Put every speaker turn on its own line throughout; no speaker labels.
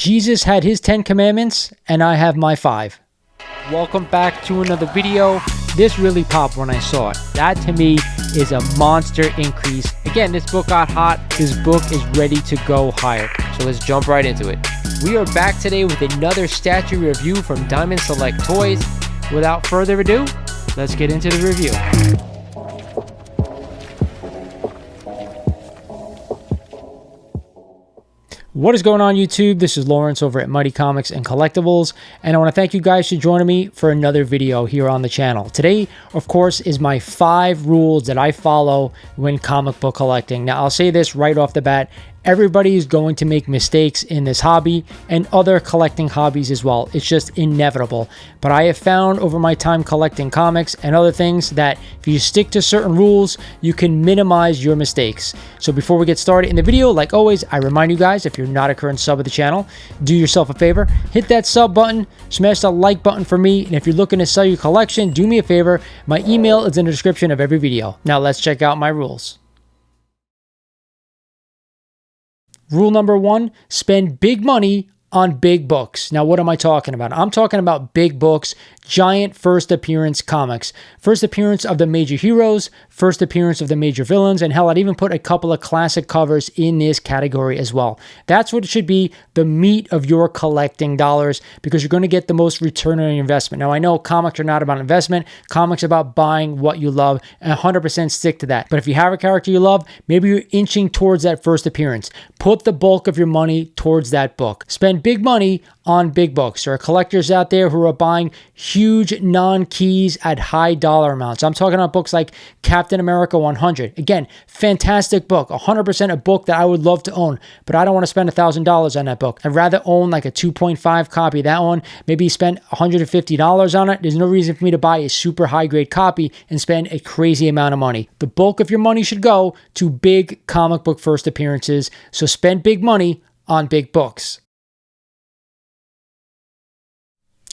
Jesus had his 10 commandments and I have my 5. Welcome back to another video. This really popped when I saw it. That to me is a monster increase. Again, this book got hot. This book is ready to go higher. So let's jump right into it. We are back today with another statue review from Diamond Select Toys. Without further ado, let's get into the review. What is going on, YouTube? This is Lawrence over at Mighty Comics and Collectibles, and I want to thank you guys for joining me for another video here on the channel. Today, of course, is my 5 rules that I follow when comic book collecting. Now, I'll say this right off the bat. Everybody is going to make mistakes in this hobby and other collecting hobbies as well. It's just inevitable. But I have found over my time collecting comics and other things that if you stick to certain rules, you can minimize your mistakes. So before we get started in the video, like always, I remind you guys, if you're not a current sub of the channel, do yourself a favor, hit that sub button, smash the like button for me, and if you're looking to sell your collection, do me a favor. My email is in the description of every video. Now let's check out my rules. Rule number 1, spend big money on big books. Now, what am I talking about? I'm talking about big books, giant first appearance comics. First appearance of the major heroes, first appearance of the major villains, and hell, I'd even put a couple of classic covers in this category as well. That's what should be the meat of your collecting dollars, because you're going to get the most return on your investment. Now, I know comics are not about investment. Comics are about buying what you love, and 100% stick to that. But if you have a character you love, maybe you're inching towards that first appearance. Put the bulk of your money towards that book. Spend big money on big books. There are collectors out there who are buying huge non-keys at high dollar amounts. I'm talking about books like Captain America 100. Again, fantastic book, 100% a book that I would love to own, but I don't want to spend $1,000 on that book. I'd rather own like a 2.5 copy of that one, maybe spend $150 on it. There's no reason for me to buy a super high grade copy and spend a crazy amount of money. The bulk of your money should go to big comic book first appearances, so spend big money on big books.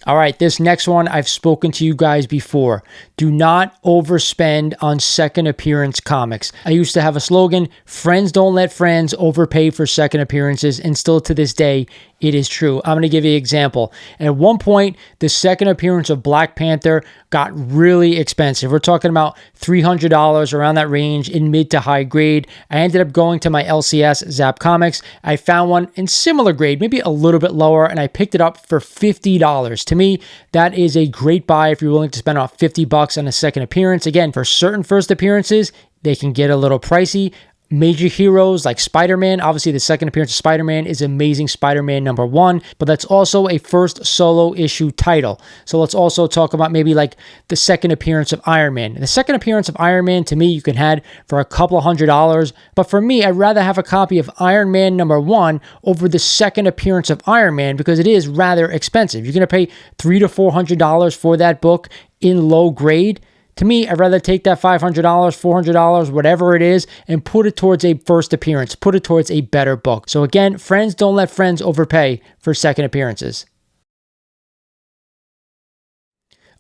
All right, this next one, I've spoken to you guys before. Do not overspend on second appearance comics. I used to have a slogan, friends don't let friends overpay for second appearances, and still to this day, it is true. I'm going to give you an example. At one point, the second appearance of Black Panther got really expensive. We're talking about $300, around that range, in mid to high grade. I ended up going to my LCS Zap Comics. I found one in similar grade, maybe a little bit lower, and I picked it up for $50. To me, that is a great buy if you're willing to spend about $50 on a second appearance. Again, for certain first appearances, they can get a little pricey. Major heroes like Spider-Man, obviously the second appearance of Spider-Man is Amazing Spider-Man #1, but that's also a first solo issue title. So let's also talk about maybe like the second appearance of Iron Man. The second appearance of Iron Man, to me, you can have for a couple of $100, but for me, I'd rather have a copy of Iron Man #1 over the second appearance of Iron Man, because it is rather expensive. You're going to pay $300 to $400 for that book in low grade. To me, I'd rather take that $500, $400, whatever it is, and put it towards a first appearance, put it towards a better book. So again, friends don't let friends overpay for second appearances.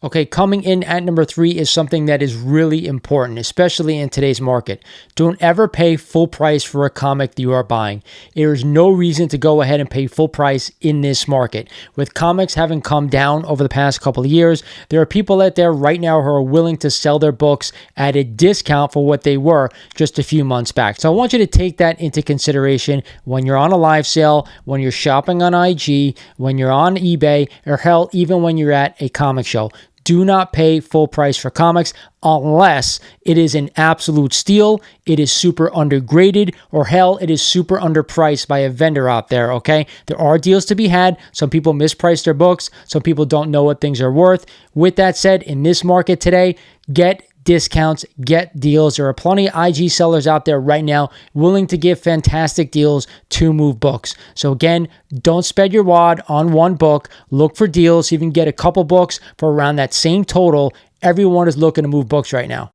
Okay, coming in at number 3 is something that is really important, especially in today's market. Don't ever pay full price for a comic that you are buying. There is no reason to go ahead and pay full price in this market. With comics having come down over the past couple of years, there are people out there right now who are willing to sell their books at a discount for what they were just a few months back. So I want you to take that into consideration when you're on a live sale, when you're shopping on IG, when you're on eBay, or hell, even when you're at a comic show. Do not pay full price for comics unless it is an absolute steal, it is super undergraded, or hell, it is super underpriced by a vendor out there, okay? There are deals to be had. Some people misprice their books. Some people don't know what things are worth. With that said, in this market today, get discounts, get deals. There are plenty of IG sellers out there right now willing to give fantastic deals to move books. So again, don't spend your wad on one book. Look for deals. You can get a couple books for around that same total. Everyone is looking to move books right now.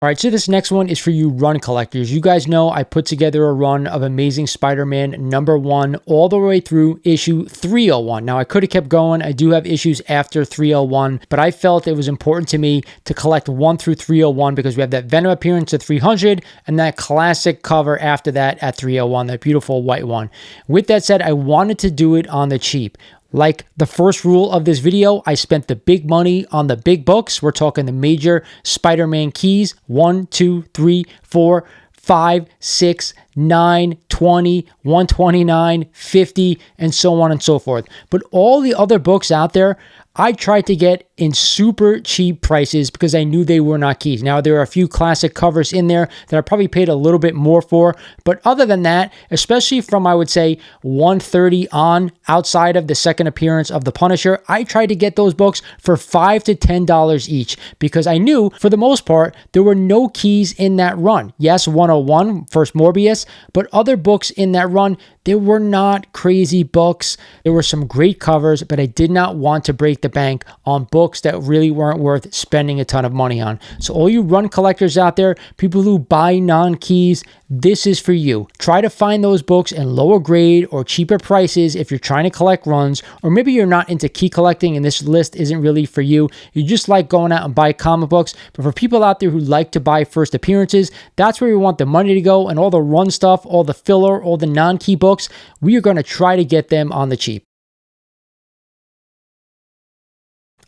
All right, so this next one is for you run collectors. You guys know I put together a run of Amazing Spider-Man #1 all the way through issue 301. Now, I could have kept going. I do have issues after 301, but I felt it was important to me to collect 1 through 301 because we have that Venom appearance at 300 and that classic cover after that at 301, that beautiful white one. With that said, I wanted to do it on the cheap. Like the first rule of this video, I spent the big money on the big books. We're talking the major Spider-Man keys, 1, 2, 3, 4, 5, 6, 9, 20, 129, 50, and so on and so forth. But all the other books out there, I tried to get in super cheap prices because I knew they were not keys. Now, there are a few classic covers in there that I probably paid a little bit more for. But other than that, especially from, I would say, 130 on outside of the second appearance of the Punisher, I tried to get those books for $5 to $10 each because I knew, for the most part, there were no keys in that run. Yes, 101, first Morbius, but other books in that run, they were not crazy books. There were some great covers, but I did not want to break the bank on books that really weren't worth spending a ton of money on. So all you run collectors out there, people who buy non-keys, this is for you. Try to find those books in lower grade or cheaper prices if you're trying to collect runs, or maybe you're not into key collecting and this list isn't really for you. You just like going out and buy comic books. But for people out there who like to buy first appearances, that's where we want the money to go, and all the run stuff, all the filler, all the non-key books, we are going to try to get them on the cheap.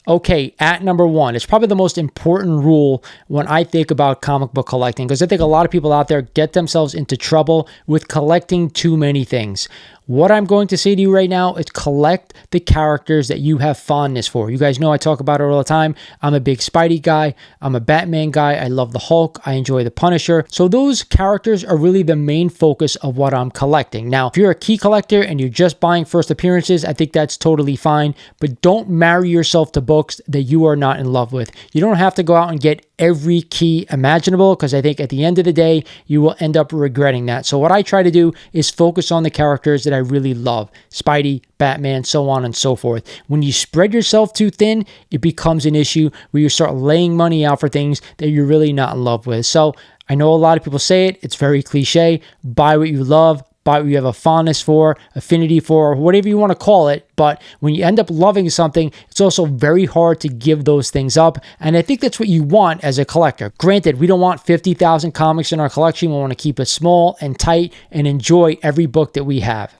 Okay, at #1, it's probably the most important rule when I think about comic book collecting, because I think a lot of people out there get themselves into trouble with collecting too many things. What I'm going to say to you right now is collect the characters that you have fondness for. You guys know I talk about it all the time. I'm a big Spidey guy. I'm a Batman guy. I love the Hulk. I enjoy the Punisher. So those characters are really the main focus of what I'm collecting. Now, if you're a key collector and you're just buying first appearances, I think that's totally fine. But don't marry yourself to books that you are not in love with. You don't have to go out and get every key imaginable, because I think at the end of the day, you will end up regretting that. So what I try to do is focus on the characters that I really love. Spidey, Batman, so on and so forth. When you spread yourself too thin, it becomes an issue where you start laying money out for things that you're really not in love with. So I know a lot of people say it. It's very cliche. Buy what you love. Buy what you have a fondness for, affinity for, or whatever you want to call it. But when you end up loving something, it's also very hard to give those things up. And I think that's what you want as a collector. Granted, we don't want 50,000 comics in our collection. We want to keep it small and tight and enjoy every book that we have.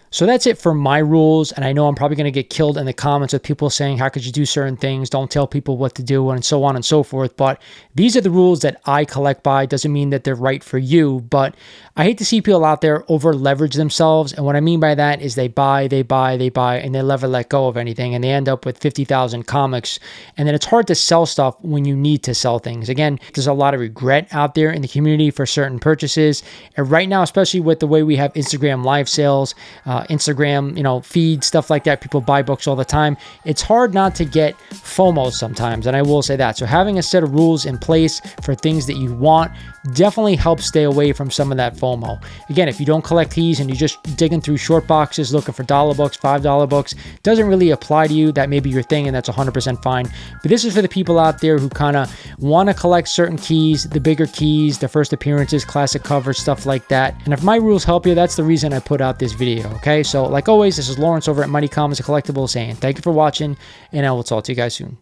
So that's it for my rules, and I know I'm probably going to get killed in the comments with people saying, how could you do certain things? Don't tell people what to do, and so on and so forth. But these are the rules that I collect by. Doesn't mean that they're right for you, but I hate to see people out there over leverage themselves. And what I mean by that is they buy, and they never let go of anything, and they end up with 50,000 comics. And then it's hard to sell stuff when you need to sell things. Again, there's a lot of regret out there in the community for certain purchases. And right now, especially with the way we have Instagram live sales, Instagram, feed, stuff like that. People buy books all the time. It's hard not to get FOMO sometimes, and I will say that. So having a set of rules in place for things that you want definitely helps stay away from some of that FOMO. Again, if you don't collect keys and you're just digging through short boxes looking for $1 books, $5 books, doesn't really apply to you. That may be your thing, and that's 100% fine. But this is for the people out there who kind of want to collect certain keys, the bigger keys, the first appearances, classic covers, stuff like that. And if my rules help you, that's the reason I put out this video, okay? So like always, this is Lawrence over at Mighty Comics and Collectibles saying thank you for watching, and I will talk to you guys soon.